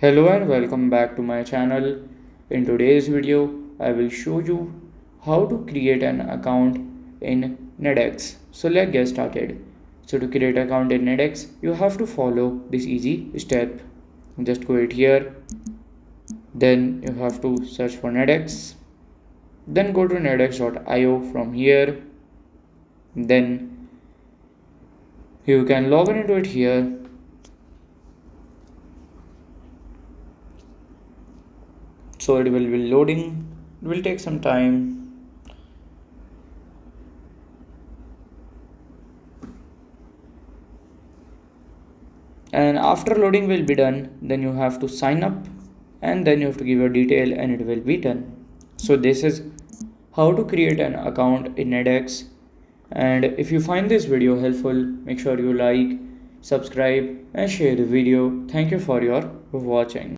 Hello and welcome back to my channel. In today's video, I will show you how to create an account in NDAX. So let's get started. So to create an account in NDAX, you have to follow this easy step. Just go it here. Then you have to search for NDAX. Then go to NDAX.io from here. Then you can log into it here. So it will be loading. It will take some time. And after loading will be done, then you have to sign up and then you have to give your detail and it will be done. So this is how to create an account in NDAX. And if you find this video helpful, make sure you like, subscribe and share the video. Thank you for your watching.